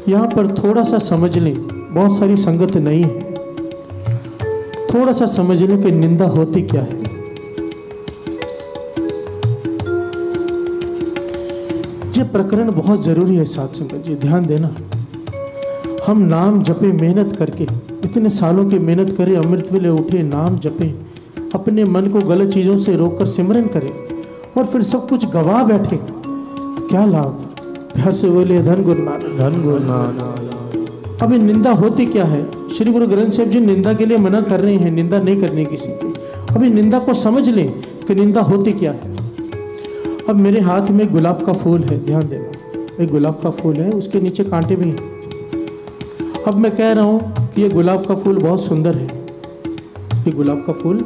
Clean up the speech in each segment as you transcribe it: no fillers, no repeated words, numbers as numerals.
यहाँ पर थोड़ा सा समझ लें, बहुत सारी संगत नहीं है, थोड़ा सा समझ लें कि निंदा होती क्या है। ये प्रकरण बहुत जरूरी है साथ संगत जी, ध्यान देना। हम नाम जपे मेहनत करके, इतने सालों की मेहनत करें, अमृत वेले उठे, नाम जपे, अपने मन को गलत चीज़ों से रोककर सिमरन करें और फिर सब कुछ गवा बैठे, क्या लाभ। प्यार से बोले धन गुरु नानक, धन गुरु नानक। अभी निंदा होती क्या है? श्री गुरु ग्रंथ साहिब जी निंदा के लिए मना कर रहे हैं, निंदा नहीं करनी किसी की। अभी निंदा को समझ लें कि निंदा होती क्या है। अब मेरे हाथ में गुलाब का फूल है, ध्यान देना, एक गुलाब का फूल है, उसके नीचे कांटे भी हैं। अब मैं कह रहा हूँ कि ये गुलाब का फूल बहुत सुंदर है, ये गुलाब का फूल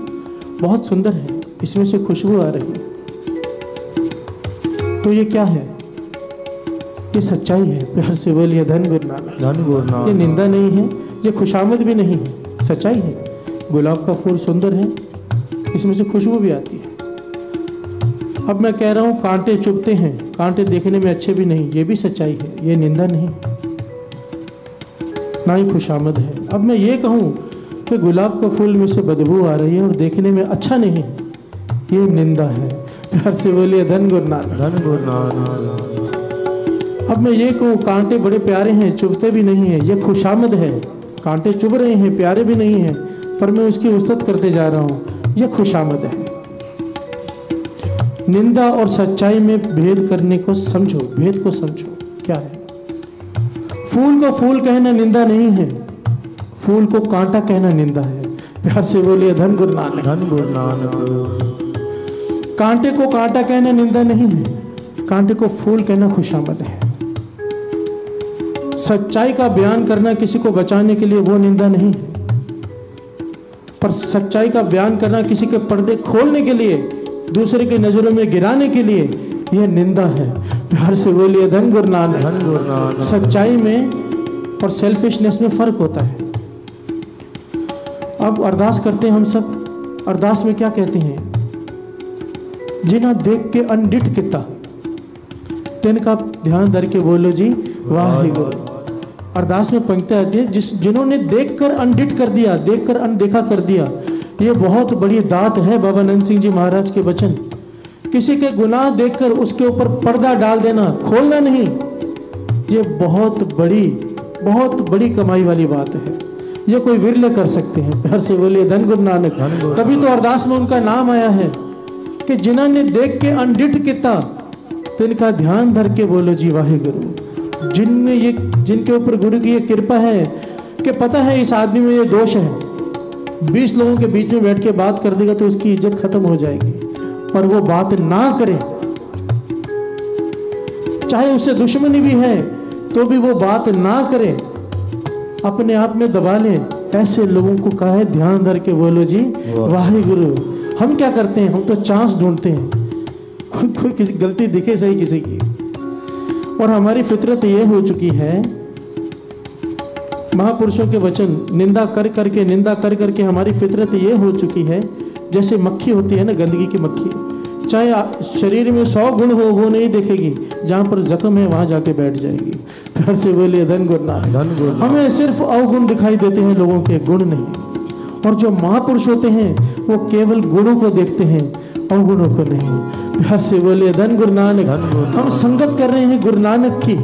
बहुत सुंदर है, इसमें से खुशबू आ रही है, तो ये क्या है? ये सच्चाई है। प्यार से बोलिए धन गुरु नानक, धन गुरु नानक। ये निंदा नहीं है, ये खुशामद भी नहीं है, सच्चाई है। गुलाब का फूल सुंदर है, इसमें से खुशबू भी आती है। अब मैं कह रहा हूँ कांटे चुभते हैं, कांटे देखने में अच्छे भी नहीं, ये भी सच्चाई है, ये निंदा नहीं, ना ही खुशामद है। अब मैं ये कहूँ कि गुलाब का फूल में से बदबू आ रही है और देखने में अच्छा नहीं, ये निंदा है। प्यार से बोलिए धन गुरु नानक, धन गुरु नानक। अब मैं ये कहूँ कांटे बड़े प्यारे हैं, चुभते भी नहीं है, ये खुशामद है। कांटे चुभ रहे हैं, प्यारे भी नहीं है, पर मैं उसकी उस्तत करते जा रहा हूँ, ये खुशामद है। निंदा और सच्चाई में भेद करने को समझो, भेद को समझो क्या है। फूल को फूल कहना निंदा नहीं है, फूल को कांटा कहना निंदा है। प्यार से बोलिए धन गुरु नानक, धन गुरु नानक। कांटे को कांटा कहना निंदा नहीं है, कांटे को फूल कहना खुशामद है। सच्चाई का बयान करना किसी को बचाने के लिए वो निंदा नहीं है, पर सच्चाई का बयान करना किसी के पर्दे खोलने के लिए, दूसरे की नजरों में गिराने के लिए, यह निंदा है। प्यार से बोलिए धन गुरु नानक, धन गुरु नानक। सच्चाई में और सेल्फिशनेस में फर्क होता है। अब अरदास करते हैं हम सब, अरदास में क्या कहते हैं? जिन्हें देख के अनडिट किता तिनका ध्यान धर के बोलो जी वाहिगुरु। अरदास में पंक्तियां आती है, जिन्होंने देखकर अनडिट कर दिया, देखकर अनदेखा कर दिया, ये बहुत बड़ी दात है। बाबा नंद सिंह जी महाराज के वचन। किसी के गुनाह देखकर उसके ऊपर पर्दा डाल देना, खोलना नहीं, ये बहुत बड़ी कमाई वाली बात है। ये कोई विरले कर सकते हैं। प्यार से बोलिए धन गुरु नानक। तभी तो अरदास में उनका नाम आया है कि जिन्होंने देख के अनडिट किता तिनका ध्यान धर के बोलो जी वाहिगुरु। जिनके ऊपर गुरु की ये कृपा है कि पता है इस आदमी में ये दोष है, 20 लोगों के बीच में बैठ के बात कर देगा तो उसकी इज्जत खत्म हो जाएगी, पर वो बात ना करे, चाहे उससे दुश्मनी भी है तो भी वो बात ना करे, अपने आप में दबा ले। ऐसे लोगों को कहा है ध्यान धर के बोलो जी वाहिगुरु। हम क्या करते हैं? हम तो चांस ढूंढते हैं, कोई किसी गलती दिखे सही किसी की। और हमारी फितरत ये हो चुकी है, महापुरुषों के वचन निंदा कर करके हमारी फितरत ये हो चुकी है, जैसे मक्खी होती है ना, गंदगी की मक्खी, चाहे शरीर में 100 गुण हो वो नहीं देखेगी, जहाँ पर जख्म है वहाँ जाके बैठ जाएगी। प्यार से बोलिए धन गुरु नानक। हमें सिर्फ अवगुण दिखाई देते हैं, लोगों के गुण नहीं। और जो महापुरुष होते हैं वो केवल गुणों को देखते हैं, अवगुणों को नहीं। प्यार से बोलिए धन गुरु नानक। हम संगत कर रहे हैं गुरु नानक की,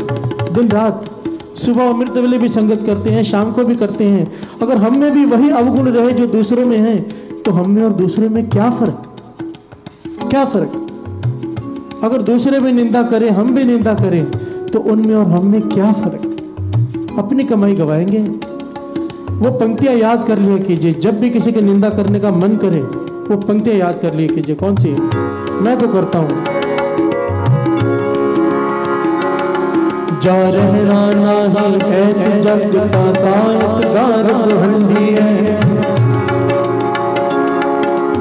दिन रात, सुबह अमृत वेले भी संगत करते हैं, शाम को भी करते हैं। अगर हम में भी वही अवगुण रहे जो दूसरों में है, तो हम में और दूसरे में क्या फर्क? क्या फर्क? अगर दूसरे में निंदा करें, हम भी निंदा करें, तो उनमें और हम में क्या फर्क? अपनी कमाई गवाएंगे। वो पंक्तियां याद कर लिया कीजिए, जब भी किसी की निंदा करने का मन करे वो पंक्तियां याद कर लिया कीजिए। कौन सी? मैं तो करता हूं। जा रहना नहीं है जग का कायत गारब हंडी है,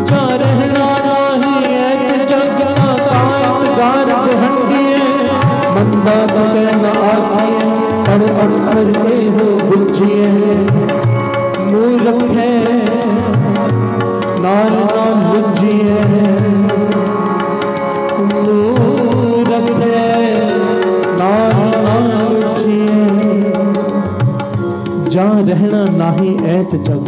जा रहना नहीं है जग का कायत गारब हंडी है, मंदा से न आती है अड़ के हो बुझिए, मूर्ख है नाल नाल बुझिए, मूर्ख है नाल नाल बुझिए। जहाँ रहना नाही ऐत जग।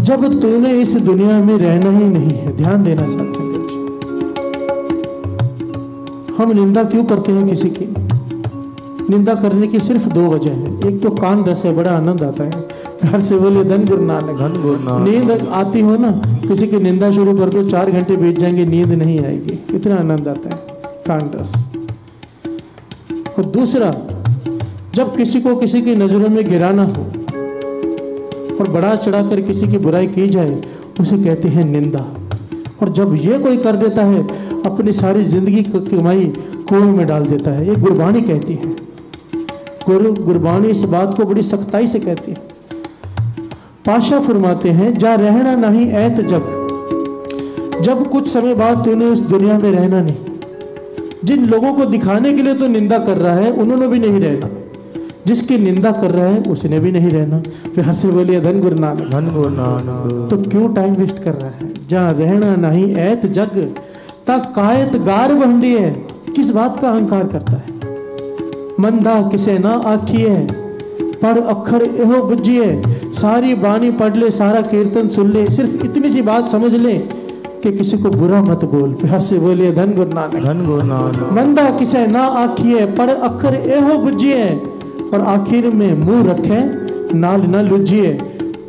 जब तूने इस दुनिया में रहना ही नहीं है, ध्यान देना साथ संगत जी, हम निंदा क्यों करते हैं किसी की? निंदा करने की सिर्फ दो वजह है। एक तो कान रस है, बड़ा आनंद आता है, प्यार से बोले धन गुरु नानक। नींद आती हो ना, किसी की निंदा शुरू कर दो, 4 घंटे बीत जाएंगे, नींद नहीं आएगी, इतना आनंद आता है, कान रस। और दूसरा, जब किसी को किसी की नजरों में गिराना हो और बढ़ा चढ़ाकर किसी की बुराई की जाए, उसे कहते हैं निंदा। और जब ये कोई कर देता है, अपनी सारी जिंदगी की कमाई कुएं में डाल देता है। ये गुरबानी कहती है, गुरबानी इस बात को बड़ी सख्ताई से कहती है। पाशा फरमाते हैं, जा रहना नहीं ऐत जग। जब कुछ समय बाद तूने इस दुनिया में रहना नहीं, जिन लोगों को दिखाने के लिए तो निंदा कर रहा है, उन्होंने भी नहीं रहना, जिसकी निंदा कर रहा है उसने भी नहीं रहना। प्यार से बोलिए धन गुरु नानक। धन गुरु नानक। तो क्यों टाइम वेस्ट कर रहा है? जहाँ रहना नहीं ऐत जग, ता कायत गार बंडी है। किस बात का अहंकार करता है? मंदा किसे ना आखिए, पढ़ अखर एहो बुझिए। सारी बानी पढ़ ले, सारा कीर्तन सुन ले, सिर्फ इतनी सी बात समझ ले कि किसी को बुरा मत बोल। प्यार से बोलिए धन गुरु नानक। धन गुरु नानक। मंदा किसे ना आखिए, पढ़ अखर एहो बुझिए। और आखिर में मुंह रखे नाल न लुझिए।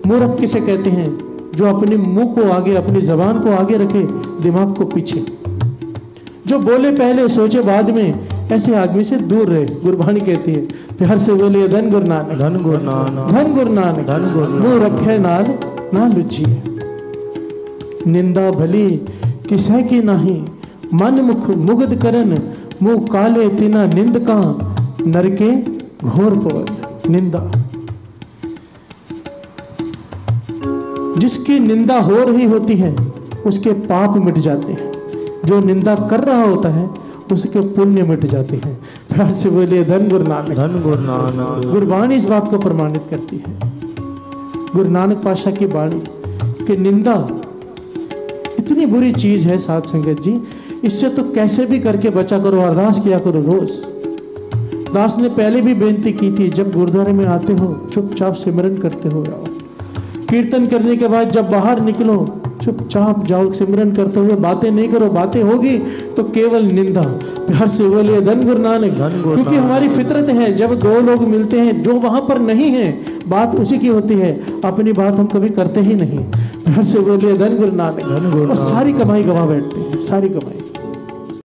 मूर्ख किसे कहते हैं? जो अपने मुंह को आगे, अपनी जबान को आगे रखे, दिमाग को पीछे, जो बोले पहले सोचे बाद में, ऐसे आदमी से दूर रहे। गुरबानी कहती है, प्यार से बोलिए धन गुरु नानक। धन गुरु नानक। धन गुरु नानक। धन गुरु नानक। मुंह रखे नाल ना लुझिए। निंदा भली किसे की नाही, मन मुख मुग्ध करन। मुंह काले तिना निंद का, नरके घोर पवन। निंदा, जिसकी निंदा हो रही होती है उसके पाप मिट जाते हैं, जो निंदा कर रहा होता है उसके पुण्य मिट जाते हैं। प्यार से बोलिए धन गुरु नानक। धन गुरु नानक। गुरबानी इस बात को प्रमाणित करती है। गुरु नानक पातशाह की बाणी कि निंदा इतनी बुरी चीज है साथ संगत जी, इससे तो कैसे भी करके बचा करो, अरदास किया करो रोज। दास ने पहले भी बेनती की थी, जब गुरुद्वारे में आते हो चुपचाप सिमरन करते हो जाओ। कीर्तन करने के बाद जब बाहर निकलो चुपचाप जाओ, सिमरन करते हुए बातें नहीं करो। बातें होगी तो केवल निंदा। प्यार से बोलिए धन गुरु नानक। क्योंकि हमारी फितरत है, जब दो लोग मिलते हैं, जो वहां पर नहीं है, बात उसी की होती है, अपनी बात हम कभी करते ही नहीं। प्यार से बोलिए धन गुरु नानक। और सारी कमाई गवा बैठते हैं, सारी कमाई।